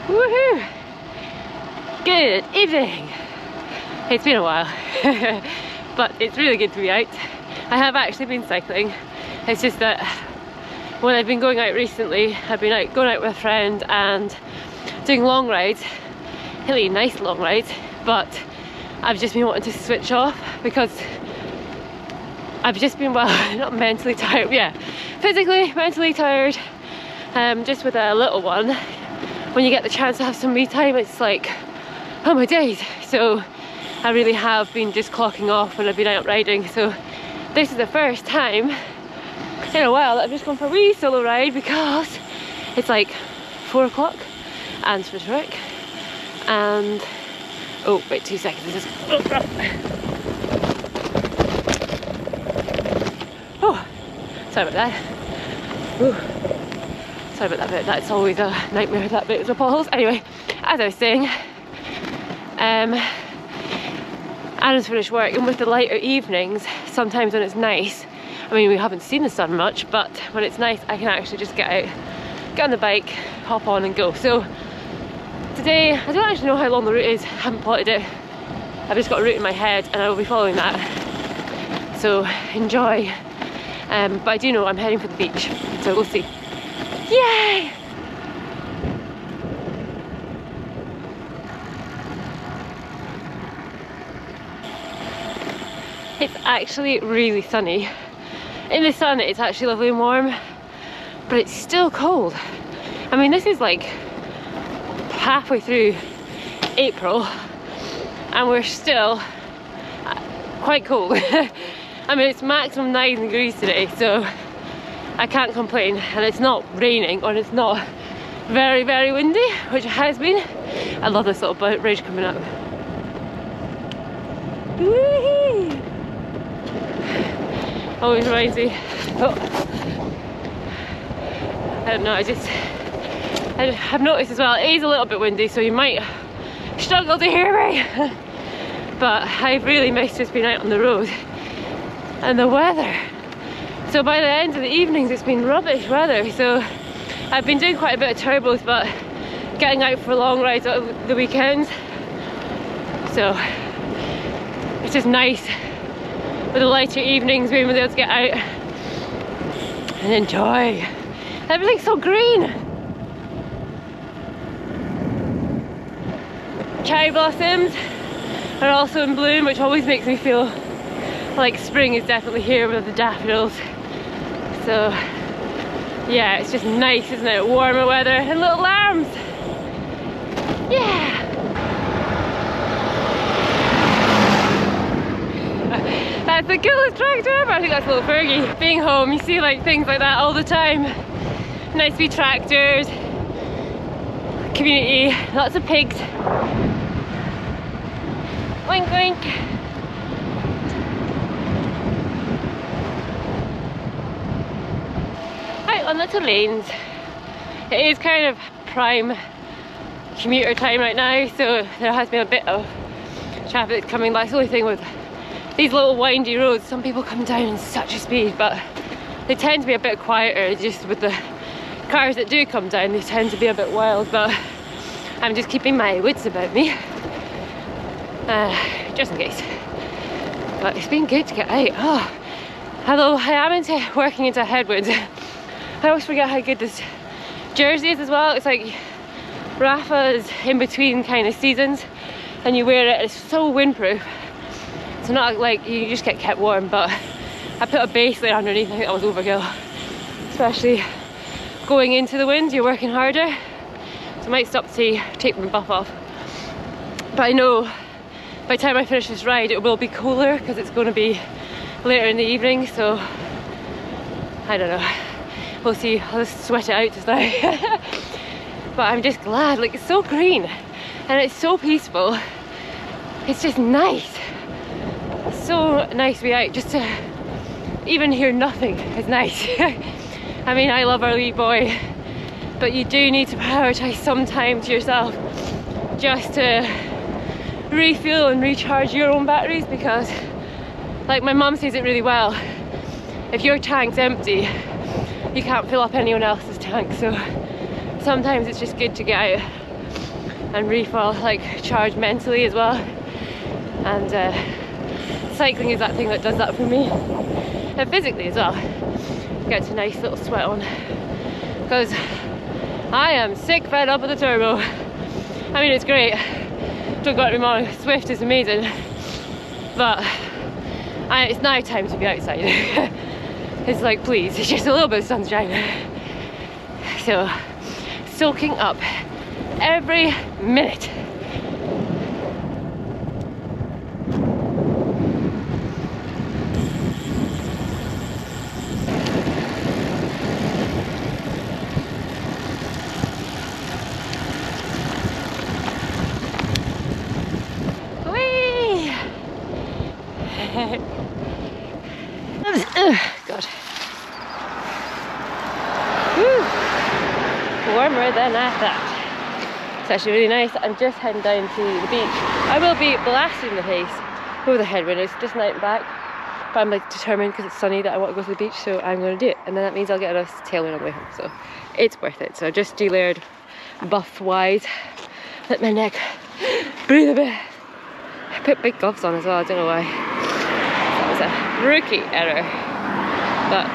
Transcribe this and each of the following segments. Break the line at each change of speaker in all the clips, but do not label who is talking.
Woohoo! Good evening! It's been a while, but it's really good to be out. I have actually been cycling. It's just that when I've been going out recently, I've been going out with a friend and doing long rides, really nice long rides, but I've just been wanting to switch off because I've just been, well, not mentally tired, yeah, physically, mentally tired, just with a little one. When you get the chance to have some me time, it's like, oh my days. So I really have been just clocking off when I've been out riding. So this is the first time in a while that I've just gone for a wee solo ride because it's like 4 o'clock and switch work. And oh wait, 2 seconds. Oh, sorry about that. Ooh. Sorry about that bit. That's always a nightmare, that bit of the potholes. Anyway, as I was saying, Adam's finished work, and with the lighter evenings, sometimes when it's nice, I mean, we haven't seen the sun much, but when it's nice, I can actually just get out, get on the bike, hop on and go. So today, I don't actually know how long the route is, I haven't plotted it. I've just got a route in my head and I will be following that. So enjoy. But I do know I'm heading for the beach, so we'll see. Yay! It's actually really sunny. In the sun it's actually lovely and warm, but it's still cold. I mean, this is like halfway through April and we're still quite cold. I mean, it's maximum 9 degrees today, so I can't complain, and it's not raining or it's not very, very windy, which it has been. I love this little bridge coming up. Whee! Always reminds me. Oh. I don't know, I've noticed as well, it is a little bit windy, so you might struggle to hear me. But I've really missed just being out on the road. And the weather. So by the end of the evenings it's been rubbish weather, so I've been doing quite a bit of turbos, but getting out for long rides over the weekends, so it's just nice with the lighter evenings being able to get out and enjoy. Everything's so green. Cherry blossoms are also in bloom, which always makes me feel like spring is definitely here with the daffodils. So yeah, it's just nice, isn't it? Warmer weather and little lambs. Yeah. That's the coolest tractor ever. I think that's a little Fergie. Being home, you see like things like that all the time. Nice wee tractors, community, lots of pigs. Oink oink. On little lanes. It is kind of prime commuter time right now, so there has been a bit of traffic coming. That's the only thing with these little windy roads. Some people come down in such a speed, but they tend to be a bit quieter. Just with the cars that do come down, they tend to be a bit wild, but I'm just keeping my wits about me, just in case. But it's been good to get out. Oh, although I am working into a headwind. I always forget how good this jersey is as well. It's like Rafa is in between kind of seasons and you wear it, it's so windproof. It's not like you just get kept warm, but I put a base layer underneath. I think that was overkill. Especially going into the wind, you're working harder. So I might stop to take my buff off. But I know by the time I finish this ride it will be cooler because it's going to be later in the evening, so I don't know. We'll see, I'll just sweat it out just now. But I'm just glad, like it's so green and it's so peaceful. It's just nice. So nice to be out, just to even hear nothing is nice. I mean, I love our wee boy, but you do need to prioritise some time to yourself just to refuel and recharge your own batteries, because like my mum says it really well, if your tank's empty you can't fill up anyone else's tank, so sometimes it's just good to get out and refill, like charge mentally as well. And cycling is that thing that does that for me, and physically as well. Gets a nice little sweat on, because I am sick fed up with the turbo. I mean, it's great, don't get me wrong, Swift is amazing, but it's now time to be outside. It's like, please, it's just a little bit of sunshine. So, soaking up every minute. Whee! God. Woo. Warmer than I thought. It's actually really nice. I'm just heading down to the beach. I will be blasting the pace over the headwind. It's just night and back, but I'm like determined because it's sunny that I want to go to the beach, so I'm going to do it. And then that means I'll get a nice tailwind on the way home, so it's worth it. So I just de-layered buff wise, let my neck breathe a bit. I put big gloves on as well, I don't know why. That was a rookie error. But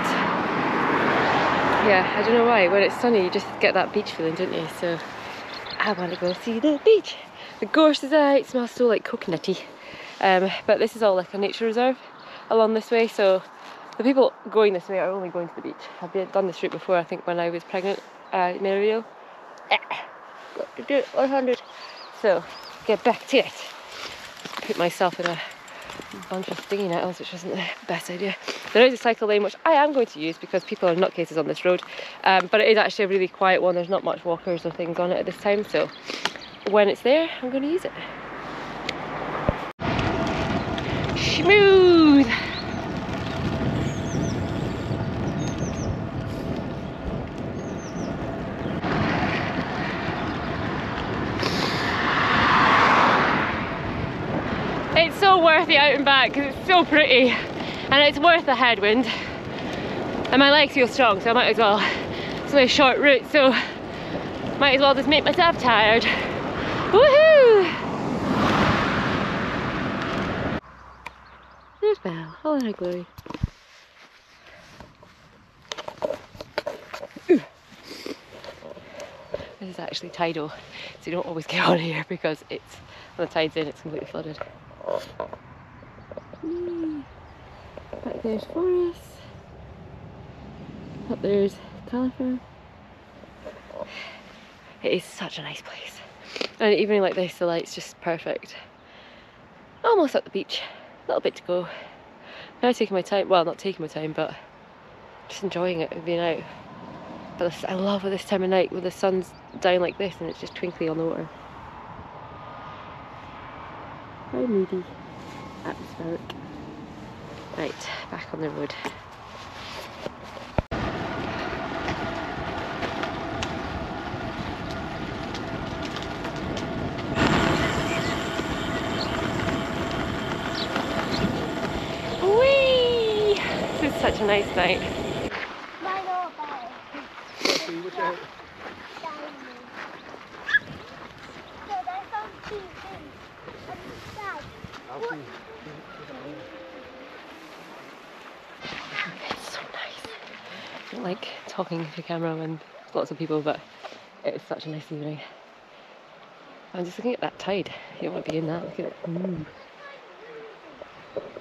yeah, I don't know why. When it's sunny, you just get that beach feeling, don't you? So I want to go see the beach. The gorse is out. It smells so like coconutty. But this is all like a nature reserve along this way. So the people going this way are only going to the beach. I've done this route before. I think when I was pregnant, made a video. Got to do it 100. So get back to it. Put myself in a bunch of stinging nettles, which wasn't the best idea. There is a cycle lane which I am going to use because people are nutcases on this road, but it is actually a really quiet one. There's not much walkers or things on it at this time, so when it's there I'm going to use it. Smooth! It's so worth the out and back because it's so pretty, and it's worth the headwind, and my legs feel strong, so I might as well. It's only a short route, so might as well just make myself tired. Woohoo! There's Belle, all in her glory. This is actually tidal, so you don't always get on here because it's, when the tide's in, it's completely flooded. Back there's forest. Up there's California. It is such a nice place. And an evening like this, the light's just perfect. Almost at the beach. A little bit to go. Now taking my time, well, not taking my time, but just enjoying it and being out. But this, I love it this time of night when the sun's down like this and it's just twinkly on the water. Very moody, atmospheric. Right, back on the road. Whee! This is such a nice night. It's so nice. I don't like talking to camera when there's lots of people, but it's such a nice evening. I'm just looking at that tide. You don't want to be in that. Look at it.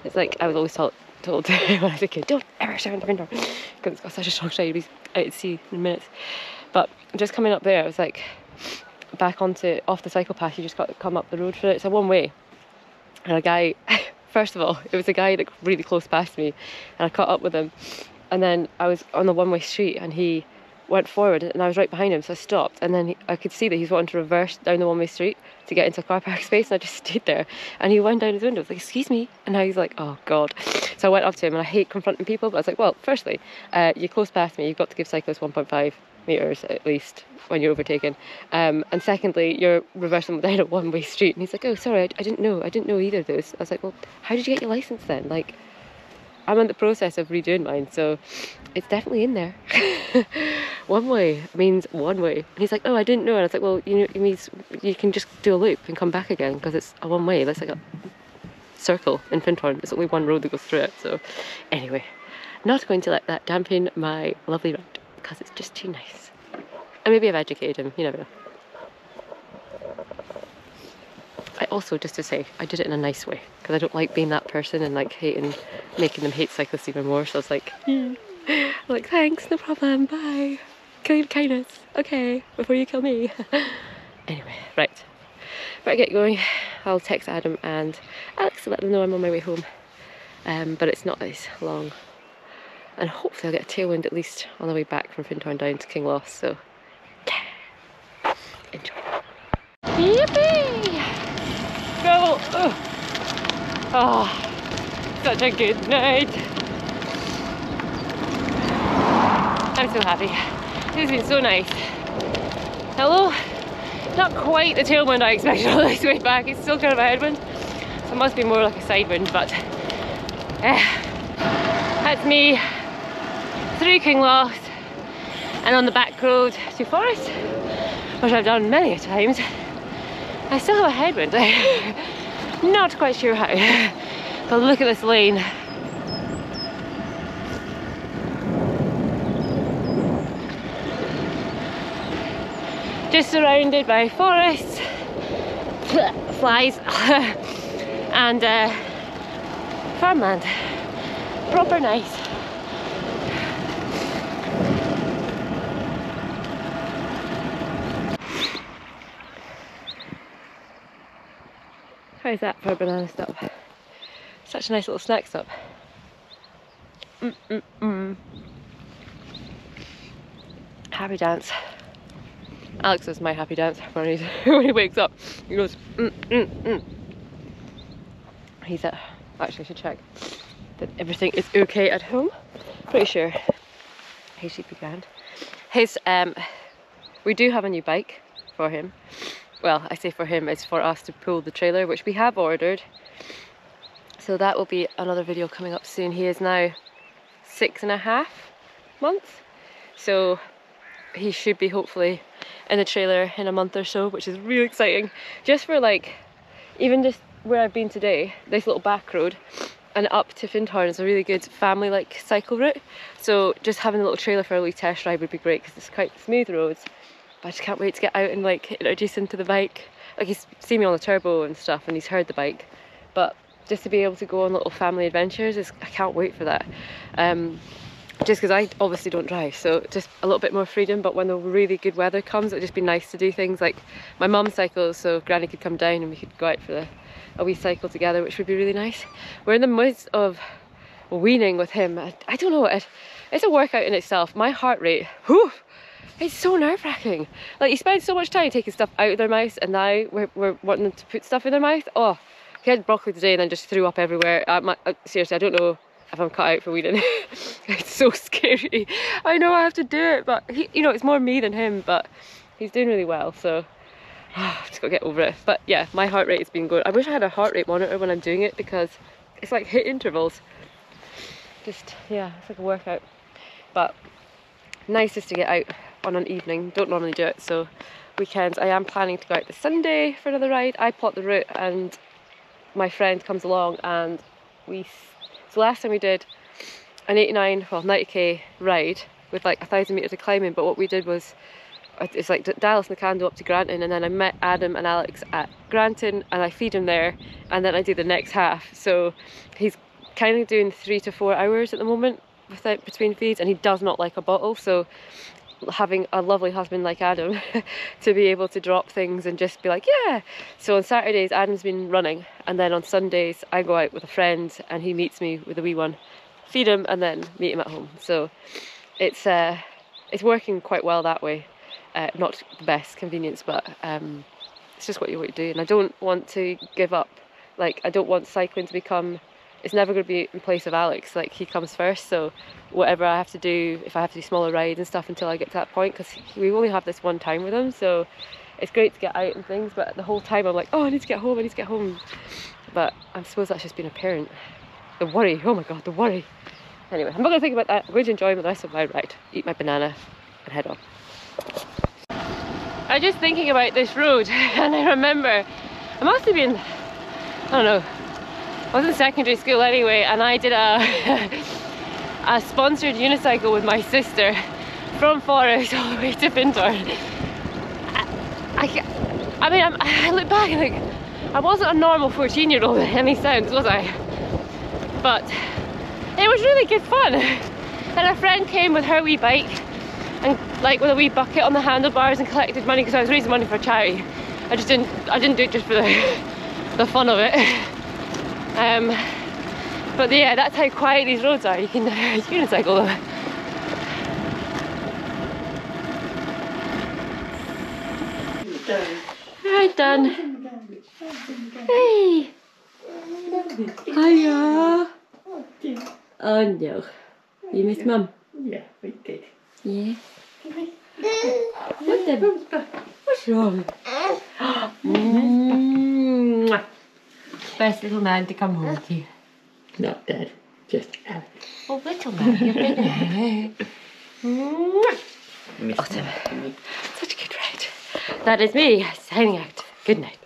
It's like I was always told when I was a kid, don't ever share in the window because it's got such a strong tide. You'll be out at sea in minutes. But just coming up there, I was like back off the cycle path. You just got to come up the road for it. It's a one way. And a guy, first of all, it was a guy that really close past me, and I caught up with him. And then I was on the one-way street, and he went forward, and I was right behind him, so I stopped. And then I could see that he was wanting to reverse down the one-way street to get into a car park space, and I just stayed there. And he went down his window. I was like, "Excuse me," and now he's like, "Oh God." So I went up to him, and I hate confronting people, but I was like, "Well, firstly, you're close past me. You've got to give cyclists 1.5 meters at least when you're overtaken, and secondly, you're reversing down a one-way street." And he's like, "Oh, sorry, I didn't know either of those." I was like, "Well, how did you get your license then? Like, I'm in the process of redoing mine, so it's definitely in there. One way means one way. And he's like, oh, I didn't know. And I was like, well, you know, it means you can just do a loop and come back again because it's a one way. That's like a circle in Findhorn. There's only one road that goes through it. So anyway, not going to let that dampen my lovely ride because it's just too nice. And maybe I've educated him, you never know. I also, just to say, I did it in a nice way because I don't like being that person and like making them hate cyclists even more. So I was like, I'm like, thanks, no problem, bye. Kill you with kindness, okay, before you kill me. Anyway, right, better get going. I'll text Adam and Alex to let them know I'm on my way home. But it's not as long. And hopefully I'll get a tailwind at least on the way back from Findhorn down to Kinloss, so yeah, enjoy. Yippee! Go! Oh, such a good night. I'm so happy. This has been so nice. Hello? Not quite the tailwind I expected all this way back. It's still kind of a headwind, so it must be more like a side wind, but that's me through Kinloss and on the back road to Forest, which I've done many a times. I still have a headwind. Not quite sure how, but look at this lane. Just surrounded by forests, flies, and farmland. Proper nice. How's that for a banana stop? Such a nice little snack stop. Happy dance. Alex is my happy dance when he wakes up. He goes, He's at, actually I should check that everything is okay at home. Pretty sure he should be grand. We do have a new bike for him. Well, I say for him, it's for us to pull the trailer, which we have ordered. So that will be another video coming up soon. He is now 6.5 months. So he should be hopefully in the trailer in a month or so, which is really exciting. Just for like, even just where I've been today, this little back road, and up to Findhorn is a really good family like cycle route. So just having a little trailer for a wee test ride would be great because it's quite smooth roads. But I just can't wait to get out and like introduce him to the bike. Like he's seen me on the turbo and stuff and he's heard the bike. But just to be able to go on little family adventures, I can't wait for that. Just because I obviously don't drive, so just a little bit more freedom. But when the really good weather comes, it'd just be nice to do things like my mum cycles, so Granny could come down and we could go out for a wee cycle together, which would be really nice. We're in the midst of weaning with him. I don't know, it's a workout in itself. My heart rate, whew, it's so nerve-wracking. Like you spend so much time taking stuff out of their mouth, and now we're wanting them to put stuff in their mouth. Oh, he had broccoli today and then just threw up everywhere. Seriously, I don't know if I'm cut out for weaning. It's so scary. I know I have to do it, but he, you know, it's more me than him, but he's doing really well, so I've just got to get over it. But yeah, my heart rate has been good. I wish I had a heart rate monitor when I'm doing it because it's like hit intervals. Just, yeah, it's like a workout. But nice just to get out on an evening. Don't normally do it, so weekends I am planning to go out this Sunday for another ride. I plot the route and my friend comes along, and so last time we did an 90k ride with like 1,000 metres of climbing, but what we did was it's like Dallas and Nakando up to Granton, and then I met Adam and Alex at Granton and I feed him there, and then I do the next half. So he's kind of doing 3 to 4 hours at the moment without between feeds, and he does not like a bottle, so having a lovely husband like Adam to be able to drop things and just be like, yeah. So on Saturdays Adam's been running, and then on Sundays I go out with a friend and he meets me with a wee one, feed him and then meet him at home. So it's working quite well that way. Not the best convenience, but it's just what you want to do. And I don't want to give up. Like, I don't want cycling to become, it's never going to be in place of Alex. Like, he comes first, so whatever I have to do, if I have to do smaller rides and stuff until I get to that point, because we only have this one time with him, so it's great to get out and things, but the whole time I'm like, oh, I need to get home, I need to get home. But I suppose that's just being a parent. The worry, oh my god, the worry. Anyway, I'm not going to think about that. I'm going to enjoy the rest of my ride, eat my banana and head off. I was just thinking about this road and I remember, I must have been, I don't know, I was in secondary school anyway, and I did a sponsored unicycle with my sister from Forest all the way to Pintor. I mean, I look back and like, I wasn't a normal 14-year-old in any sense, was I? But it was really good fun. And a friend came with her wee bike and like with a wee bucket on the handlebars and collected money because I was raising money for charity. I didn't do it just for the fun of it. But yeah, that's how quiet these roads are. You can unicycle them. Right, done. Hey. Hiya. Oh no. You miss Mum?
Yeah, we did.
Yeah. What the? What's wrong? Best little man to come home to you.
Not dead, just out.
Oh, little man, you're big now. Awesome. Such a good ride. That is me signing out. Good night.